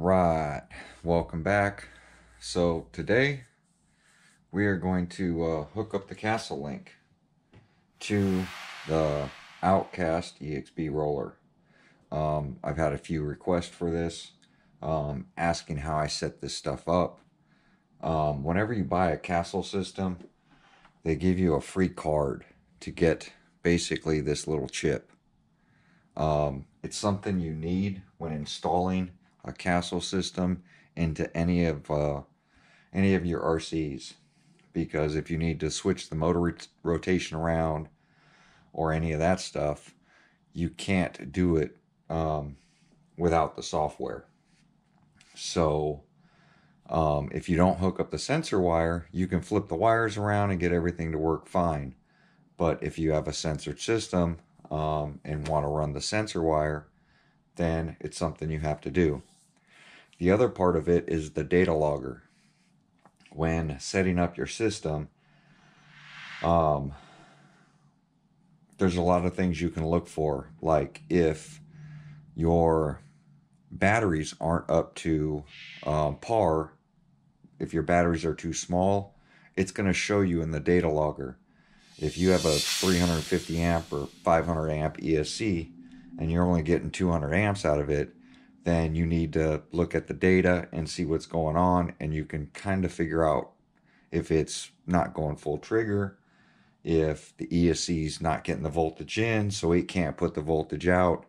Right, welcome back. So today we are going to hook up the Castle Link to the Outcast ExB roller. I've had a few requests for this, asking how I set this stuff up. Whenever you buy a Castle system, they give you a free card to get basically this little chip. It's something you need when installing a Castle system into any of your RCs, because if you need to switch the motor rotation around or any of that stuff, you can't do it without the software. So if you don't hook up the sensor wire, you can flip the wires around and get everything to work fine. But if you have a sensored system and want to run the sensor wire, then it's something you have to do. The other part of it is the data logger. When setting up your system, there's a lot of things you can look for, like if your batteries aren't up to par, if your batteries are too small, it's going to show you in the data logger. If you have a 350 amp or 500 amp ESC and you're only getting 200 amps out of it, then you need to look at the data and see what's going on, and you can kind of figure out if it's not going full trigger, if the ESC is not getting the voltage in, so it can't put the voltage out.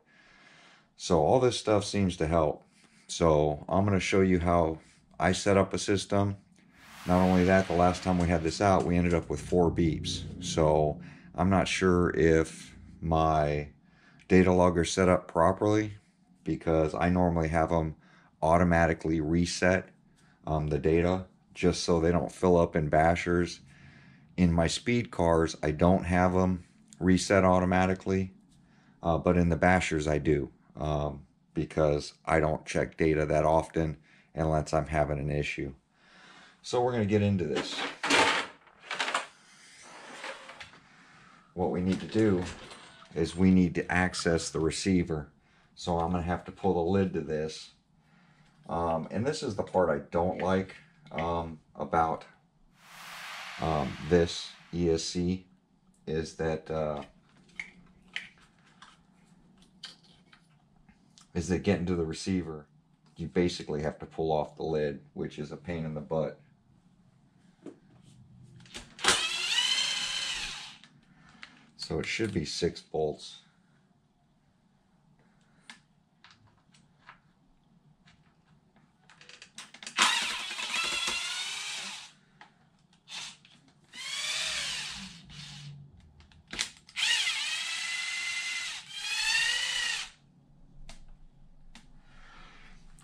So all this stuff seems to help. So I'm going to show you how I set up a system. Not only that, the last time we had this out, we ended up with 4 beeps. So I'm not sure if my data logger set up properly, because I normally have them automatically reset the data just so they don't fill up in bashers. In my speed cars, I don't have them reset automatically, but in the bashers I do, because I don't check data that often unless I'm having an issue. So we're going to get into this. What we need to do is we need to access the receiver. So I'm going to have to pull the lid to this. And this is the part I don't like about this ESC, is that getting to the receiver, you basically have to pull off the lid, which is a pain in the butt. So it should be 6 bolts.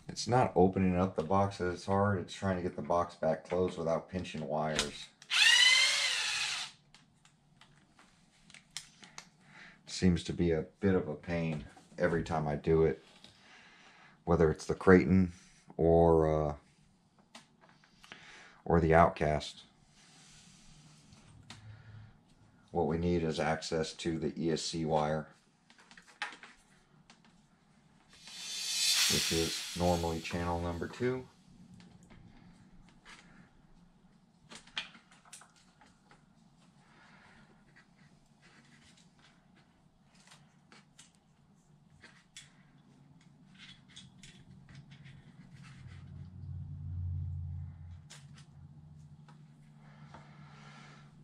It's not opening up the box that it's hard, it's trying to get the box back closed without pinching wires. Seems to be a bit of a pain every time I do it, whether it's the Creighton or the Outcast. What we need is access to the ESC wire, which is normally channel number 2.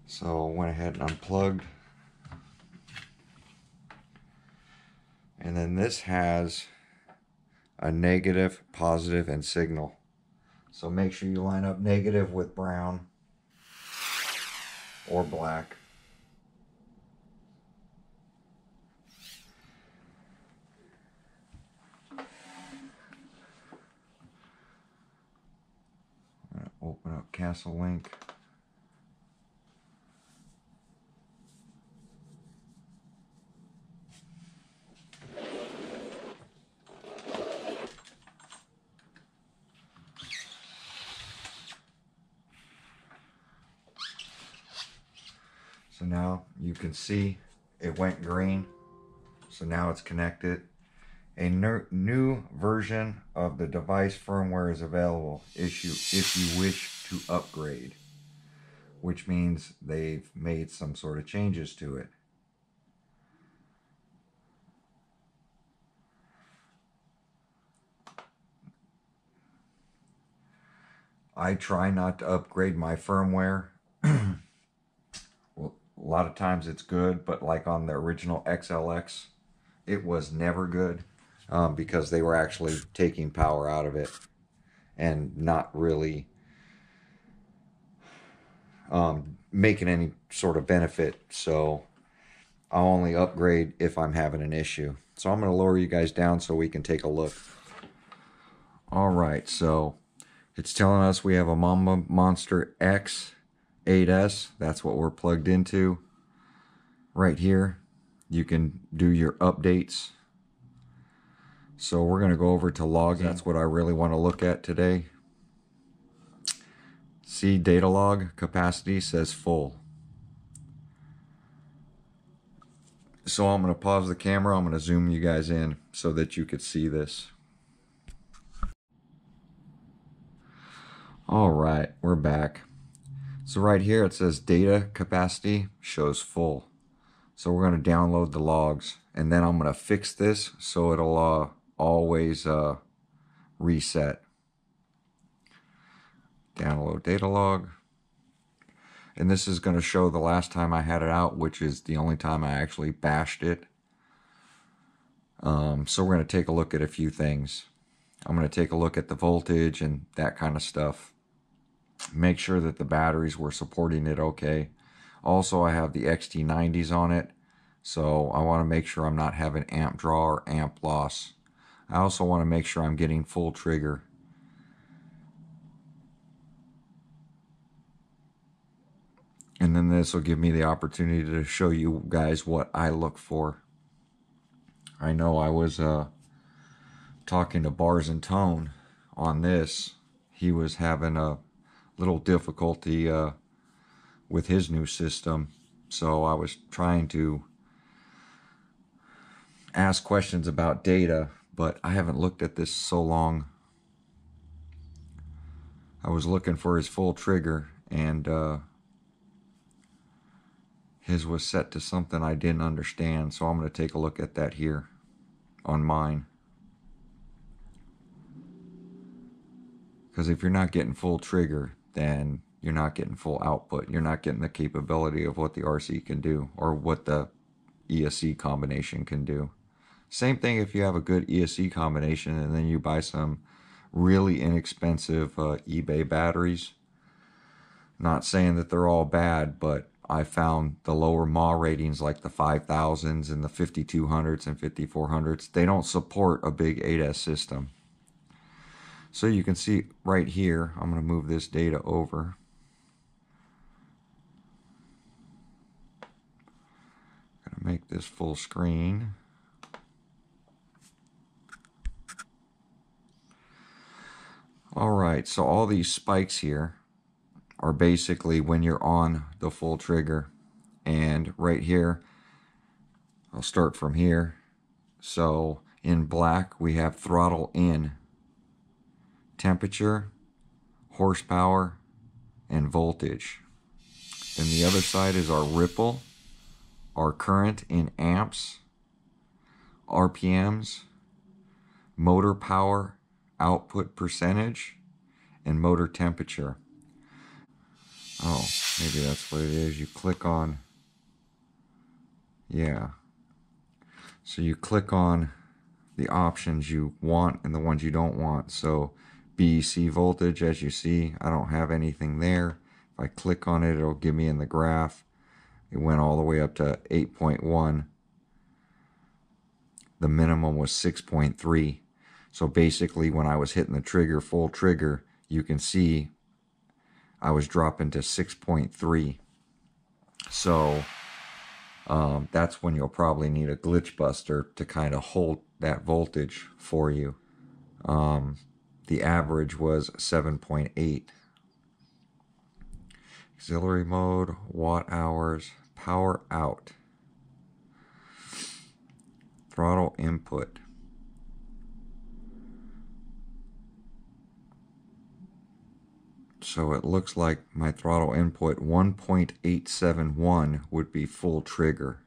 So I went ahead and unplugged. And then this has a negative, positive, and signal. So make sure you line up negative with brown or black. I'm going to open up Castle Link. So now you can see it went green. So now it's connected. A new version of the device firmware is available if you wish to upgrade, which means they've made some sort of changes to it. I try not to upgrade my firmware. Well, a lot of times it's good, but like on the original XLX, it was never good because they were actually taking power out of it and not really making any sort of benefit. So I'll only upgrade if I'm having an issue. So I'm going to lower you guys down so we can take a look. All right, so it's telling us we have a Mamba Monster X8S. That's what we're plugged into. Right here, you can do your updates. So we're going to go over to logging. That's what I really want to look at today. See, data log capacity says full. So I'm going to pause the camera. I'm going to zoom you guys in so that you could see this. All right, we're back. So right here it says data capacity shows full. So we're going to download the logs, and then I'm going to fix this so it'll always reset. Download data log. And this is going to show the last time I had it out, which is the only time I actually bashed it. So we're going to take a look at a few things. I'm going to take a look at the voltage and that kind of stuff. Make sure that the batteries were supporting it okay. Also, I have the XT90s on it, so I want to make sure I'm not having amp draw or amp loss. I also want to make sure I'm getting full trigger. And then this will give me the opportunity to show you guys what I look for. I know I was talking to Bars and Tone on this. He was having a little difficulty with his new system. So I was trying to ask questions about data, but I haven't looked at this so long. I was looking for his full trigger, and his was set to something I didn't understand, so I'm going to take a look at that here on mine. Because if you're not getting full trigger, then you're not getting full output. You're not getting the capability of what the RC can do, or what the ESC combination can do. Same thing if you have a good ESC combination and then you buy some really inexpensive eBay batteries. Not saying that they're all bad, but I found the lower mAh ratings, like the 5000s and the 5200s and 5400s, they don't support a big 8S system. So you can see right here, I'm going to move this data over. Going to make this full screen. Alright, so all these spikes here are basically when you're on the full trigger. And right here, I'll start from here. So in black, we have throttle in, temperature, horsepower, and voltage. Then the other side is our ripple, our current in amps, RPMs, motor power, output percentage, and motor temperature. Oh, maybe that's what it is. You click on, yeah. So you click on the options you want and the ones you don't want. So BEC voltage, as you see, I don't have anything there. If I click on it, it'll give me in the graph. It went all the way up to 8.1. The minimum was 6.3. So basically, when I was hitting the trigger, full trigger, you can see I was dropping to 6.3. So that's when you'll probably need a glitch buster to kind of hold that voltage for you. The average was 7.8. Auxiliary mode, watt hours, power out, throttle input. So it looks like my throttle input 1.871 would be full trigger.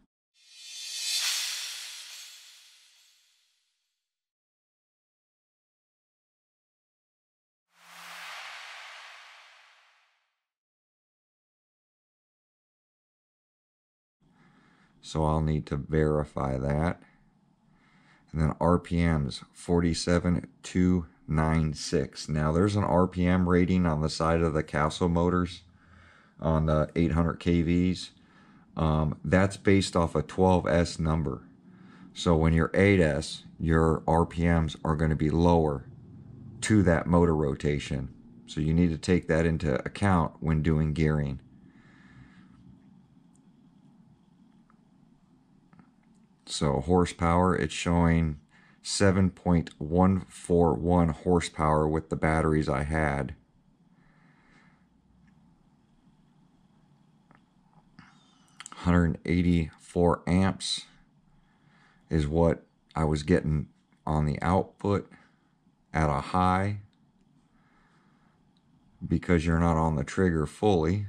So I'll need to verify that. And then RPMs 47,296. Now there's an RPM rating on the side of the Castle motors on the 800 kVs. That's based off a 12S number. So when you're 8S, your RPMs are going to be lower to that motor rotation. So you need to take that into account when doing gearing. So horsepower, it's showing 7.141 horsepower with the batteries I had. $184 amps is what I was getting on the output at a high, because you're not on the trigger fully.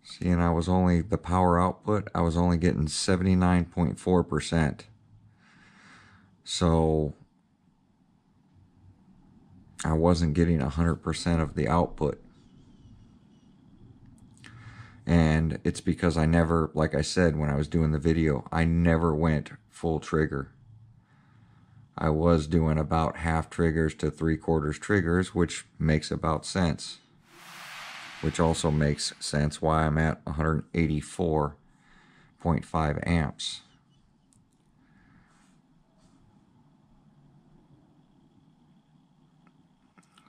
See, and I was only, the power output, I was only getting 79.4%. So I wasn't getting 100% of the output. And it's because I never, like I said when I was doing the video, I never went full trigger. I was doing about half triggers to 3/4 triggers, which makes about sense. Which also makes sense why I'm at 184.5 amps.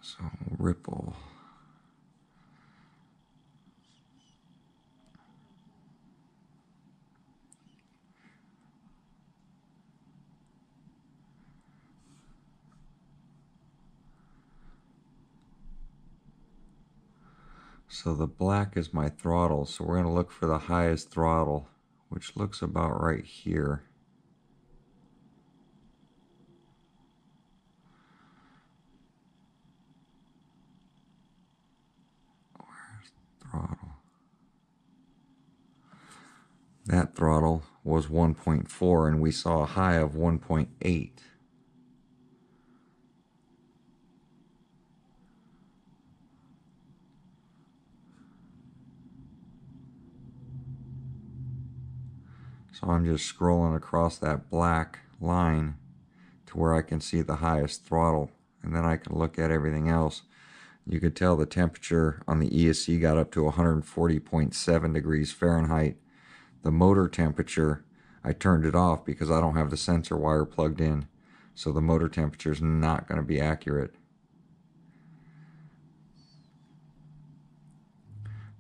So ripple. So the black is my throttle, so we're going to look for the highest throttle, which looks about right here. Where's throttle? That throttle was 1.4 and we saw a high of 1.8. So I'm just scrolling across that black line to where I can see the highest throttle, and then I can look at everything else. You could tell the temperature on the ESC got up to 140.7 degrees Fahrenheit. The motor temperature, I turned it off because I don't have the sensor wire plugged in, so the motor temperature is not going to be accurate.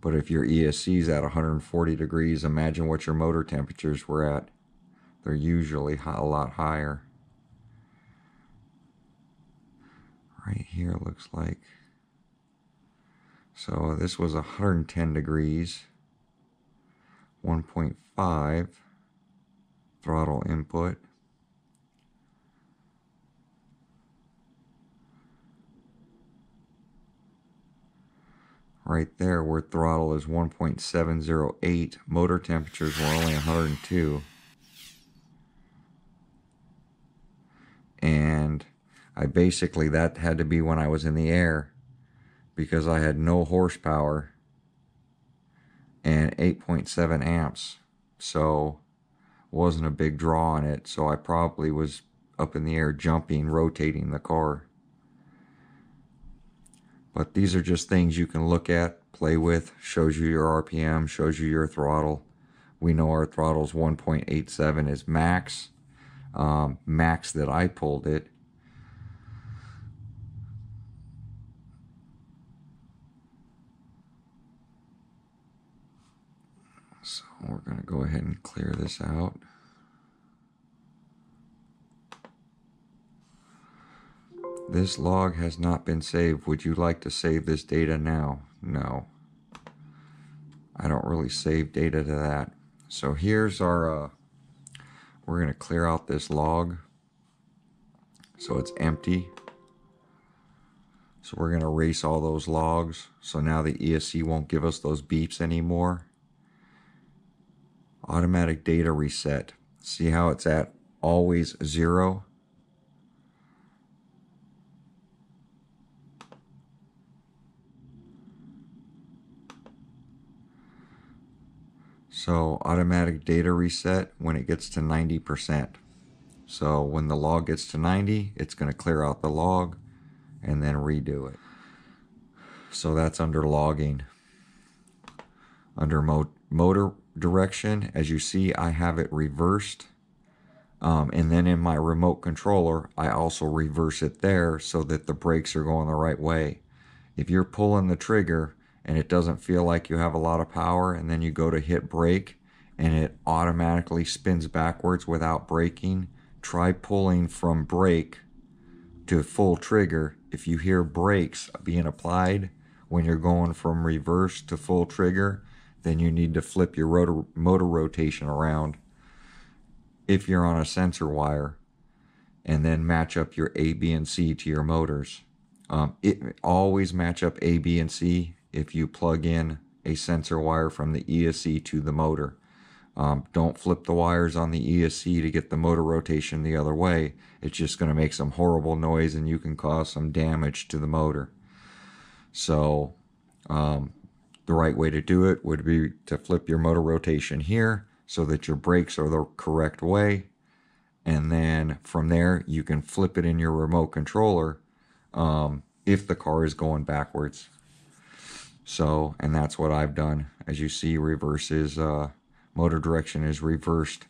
But if your ESC is at 140 degrees, imagine what your motor temperatures were at. They're usually a lot higher. Right here looks like. So this was 110 degrees, 1.5 throttle input. Right there where throttle is 1.708, motor temperatures were only 102. And I basically, that had to be when I was in the air, because I had no horsepower and 8.7 amps. So wasn't a big draw on it. So I probably was up in the air jumping, rotating the car. But these are just things you can look at, play with, shows you your RPM, shows you your throttle. We know our throttle's 1.87 is max. Max that I pulled it. So we're going to go ahead and clear this out. This log has not been saved. Would you like to save this data now? No. I don't really save data to that. So here's our, we're going to clear out this log so it's empty. So we're going to erase all those logs. So now the ESC won't give us those beeps anymore. Automatic data reset. See how it's at always 0? So automatic data reset when it gets to 90%. So when the log gets to 90, it's going to clear out the log and then redo it. So that's under logging. Under motor direction, as you see, I have it reversed. And then in my remote controller, I also reverse it there so that the brakes are going the right way. If you're pulling the trigger and it doesn't feel like you have a lot of power, and then you go to hit brake and it automatically spins backwards without braking, try pulling from brake to full trigger. If you hear brakes being applied when you're going from reverse to full trigger, then you need to flip your motor rotation around if you're on a sensor wire, and then match up your A, B, and C to your motors. Always match up A, B, and C if you plug in a sensor wire from the ESC to the motor. Don't flip the wires on the ESC to get the motor rotation the other way. It's just going to make some horrible noise and you can cause some damage to the motor. So the right way to do it would be to flip your motor rotation here so that your brakes are the correct way. And then from there, you can flip it in your remote controller if the car is going backwards. So, and that's what I've done. As you see, reverses, motor direction is reversed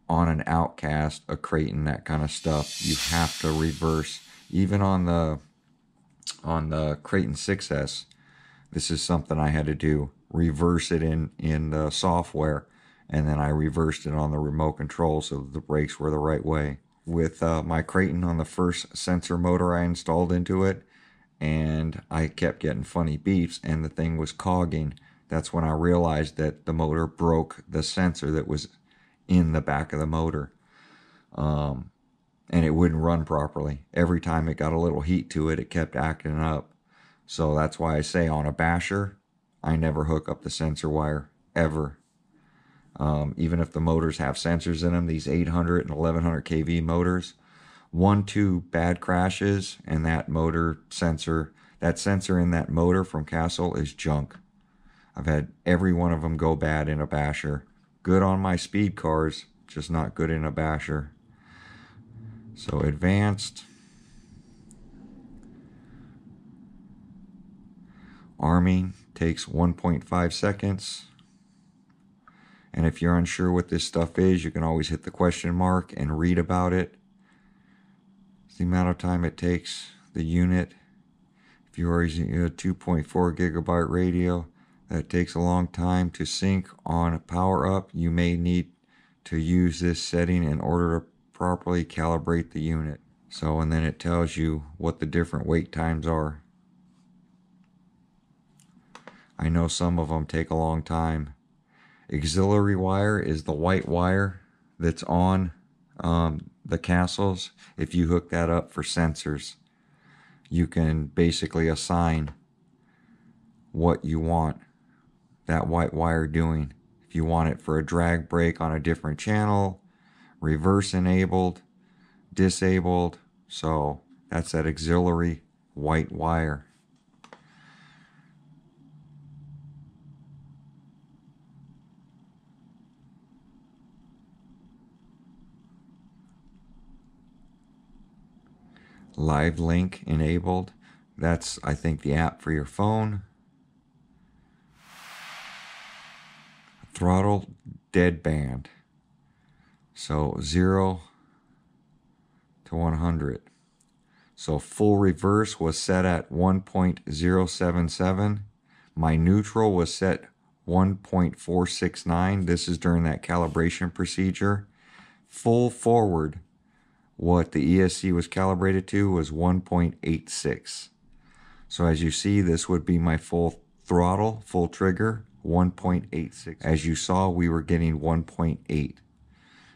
on an Outcast, a Creighton, that kind of stuff. You have to reverse. Even on the Creighton 6S, this is something I had to do. Reverse it in the software, and then I reversed it on the remote control so that the brakes were the right way. With my Creighton, on the first sensor motor I installed into it, and I kept getting funny beeps and the thing was cogging. That's when I realized that the motor broke the sensor that was in the back of the motor. And it wouldn't run properly. Every time it got a little heat to it, it kept acting up. So that's why I say on a basher, I never hook up the sensor wire, ever. Even if the motors have sensors in them, these 800 and 1100 kV motors, 1-2 bad crashes and that sensor in that motor from Castle is junk. I've had every one of them go bad in a basher. Good on my speed cars, just not good in a basher. So advanced. Arming takes 1.5 seconds. And if you're unsure what this stuff is, you can always hit the question mark and read about it. It's the amount of time it takes the unit. If you are using a 2.4 gigabyte radio, that takes a long time to sync on power up. You may need to use this setting in order to properly calibrate the unit. So, and then it tells you what the different wait times are. I know some of them take a long time. Auxiliary wire is the white wire that's on the Castles. If you hook that up for sensors, you can basically assign what you want that white wire doing. If you want it for a drag brake on a different channel, reverse enabled, disabled. So that's that auxiliary white wire. Live Link enabled. That's, I think, the app for your phone. Throttle dead band. So 0 to 100. So full reverse was set at 1.077. My neutral was set 1.469. This is during that calibration procedure. Full forward, what the ESC was calibrated to was 1.86. So as you see, this would be my full throttle, full trigger, 1.86. As you saw, we were getting 1.8.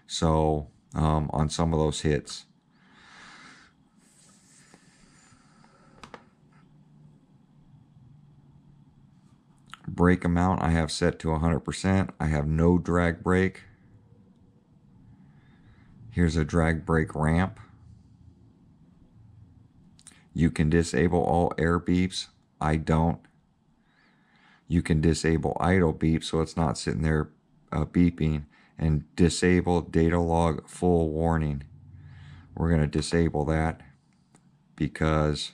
So on some of those hits. Brake amount I have set to 100%. I have no drag brake. Here's a drag brake ramp. You can disable all air beeps. I don't. You can disable idle beep so it's not sitting there beeping, and disable data log full warning. We're going to disable that because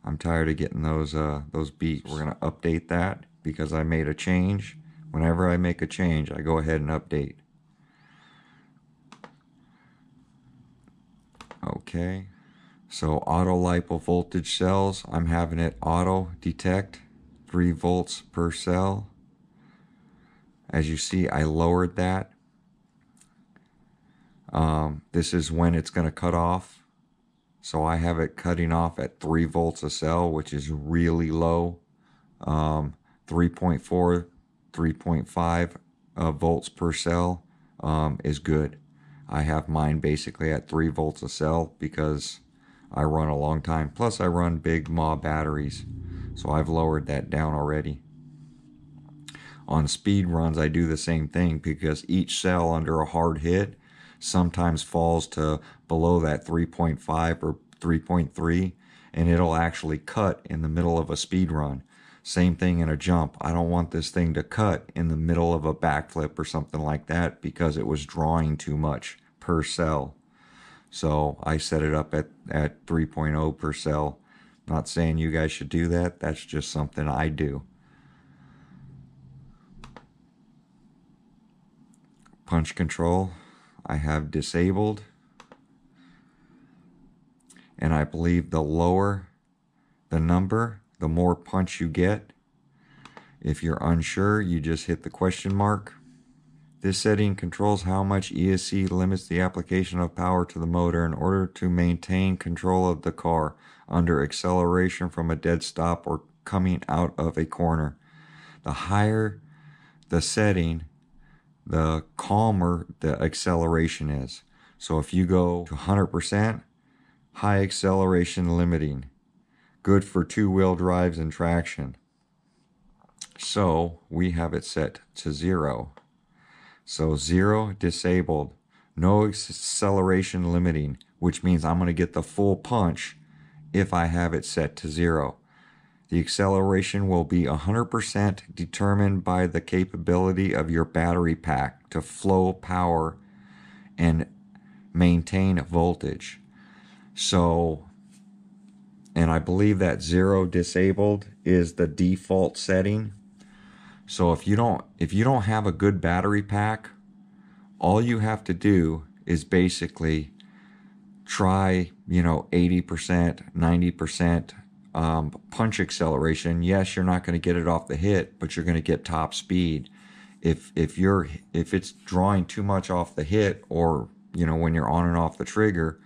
I'm tired of getting those beeps. We're going to update that because I made a change. Whenever I make a change, I go ahead and update. Okay. So auto lipo voltage cells, I'm having it auto detect 3 volts per cell. As you see, I lowered that. This is when it's going to cut off. So I have it cutting off at 3 volts a cell, which is really low. 3.4, 3.5 volts per cell is good. I have mine basically at 3 volts a cell because I run a long time. Plus I run big mAh batteries. So I've lowered that down already. On speed runs, I do the same thing because each cell under a hard hit sometimes falls to below that 3.5 or 3.3, and it'll actually cut in the middle of a speed run. Same thing in a jump. I don't want this thing to cut in the middle of a backflip or something like that because it was drawing too much per cell. So I set it up at 3.0 per cell. Not saying you guys should do that. That's just something I do. Punch control, I have disabled. And I believe the lower the number, the more punch you get. If you're unsure, you just hit the question mark. This setting controls how much ESC limits the application of power to the motor in order to maintain control of the car under acceleration from a dead stop or coming out of a corner. The higher the setting, the calmer the acceleration is. So if you go to 100%, high acceleration limiting, good for two-wheel drives and traction. So we have it set to 0. So 0 disabled, no acceleration limiting, which means I'm going to get the full punch if I have it set to 0. The acceleration will be 100% determined by the capability of your battery pack to flow power and maintain voltage. So, and I believe that 0 disabled is the default setting. So if you don't have a good battery pack, all you have to do is basically try, 80%, 90% punch acceleration. Yes, you're not going to get it off the hit, but you're going to get top speed. If it's drawing too much off the hit, or when you're on and off the trigger,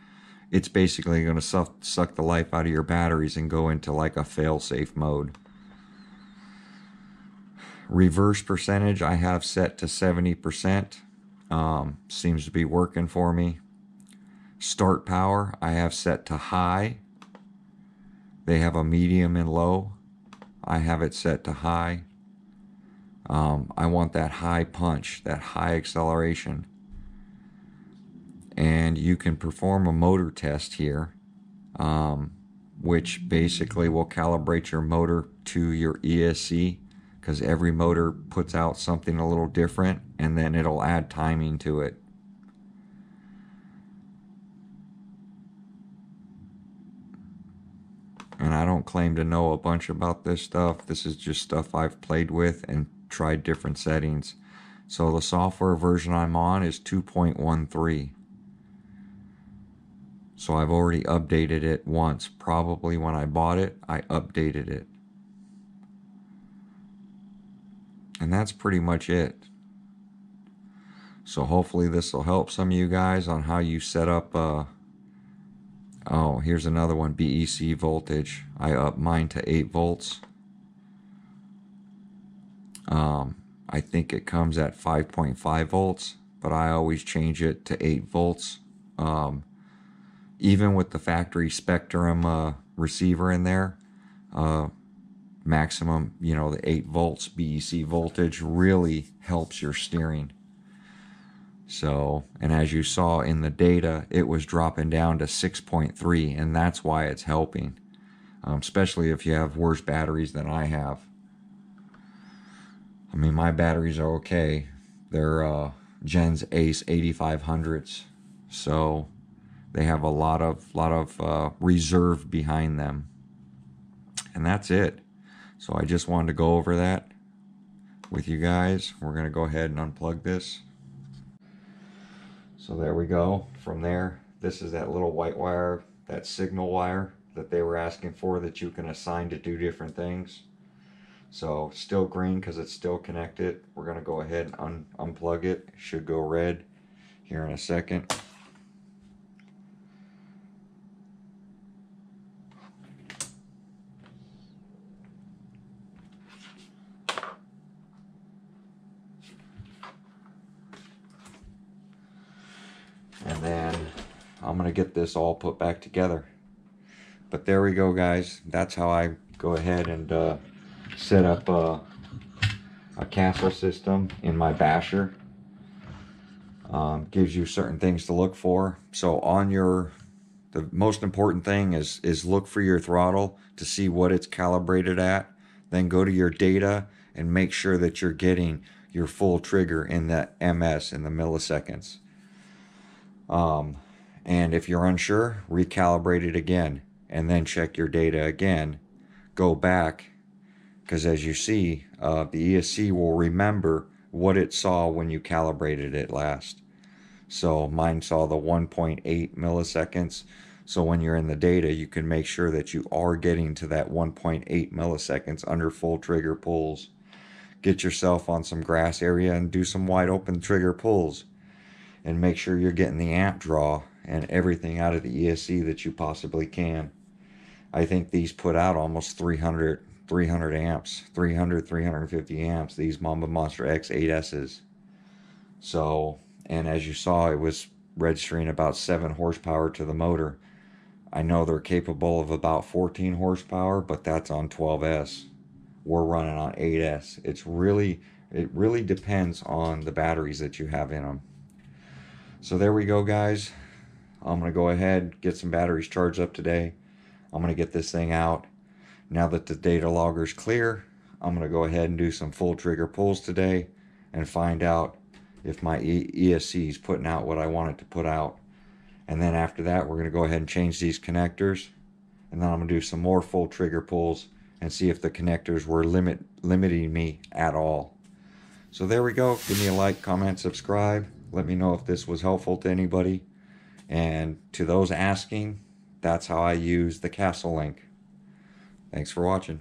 it's basically going to suck the life out of your batteries and go into like a fail-safe mode. Reverse percentage I have set to 70%. Seems to be working for me. Start power I have set to high. They have a medium and low. I have it set to high. I want that high punch, that high acceleration. And you can perform a motor test here, which basically will calibrate your motor to your ESC, because every motor puts out something a little different, and then it'll add timing to it. And I don't claim to know a bunch about this stuff. This is just stuff I've played with and tried different settings. So the software version I'm on is 2.13. So I've already updated it once. Probably when I bought it, I updated it. And that's pretty much it. So hopefully this will help some of you guys on how you set up oh, here's another one, BEC voltage. I up mine to 8 volts. I think it comes at 5.5 volts, but I always change it to 8 volts. Even with the factory Spectrum receiver in there, maximum, you know, the 8 volts BEC voltage really helps your steering. So, and as you saw in the data, it was dropping down to 6.3, and that's why it's helping, especially if you have worse batteries than I have. I mean, my batteries are okay. They're Gens Ace 8500s, so they have a lot of reserve behind them. And that's it. So I just wanted to go over that with you guys. We're going to go ahead and unplug this. So there we go. From there, this is that little white wire, that signal wire that they were asking for, that you can assign to do different things. So still green because it's still connected. We're going to go ahead and unplug it. It should go red here in a second. And then I'm going to get this all put back together. But there we go, guys. That's how I go ahead and set up a castle system in my basher. Gives you certain things to look for. So on the most important thing is look for your throttle to see what it's calibrated at. Then go to your data and make sure that you're getting your full trigger in the ms, in the milliseconds. And if you're unsure, recalibrate it again, and then check your data again. Go back, because as you see, the ESC will remember what it saw when you calibrated it last. So mine saw the 1.8 milliseconds. So when you're in the data, you can make sure that you are getting to that 1.8 milliseconds under full trigger pulls. Get yourself on some grass area and do some wide open trigger pulls. And make sure you're getting the amp draw and everything out of the ESC that you possibly can. I think these put out almost 300 amps, 350 amps, these Mamba Monster X8S's. So, and as you saw, it was registering about 7 horsepower to the motor. I know they're capable of about 14 horsepower, but that's on 12S. We're running on 8S. It really depends on the batteries that you have in them. So there we go, guys. I'm going to go ahead, get some batteries charged up today. I'm going to get this thing out. Now that the data logger's clear, I'm going to go ahead and do some full trigger pulls today and find out if my ESC is putting out what I want it to put out. And then after that, we're going to go ahead and change these connectors. And then I'm going to do some more full trigger pulls and see if the connectors were limiting me at all. So there we go. Give me a like, comment, subscribe. Let me know if this was helpful to anybody. And to those asking, that's how I use the Castle link. Thanks for watching.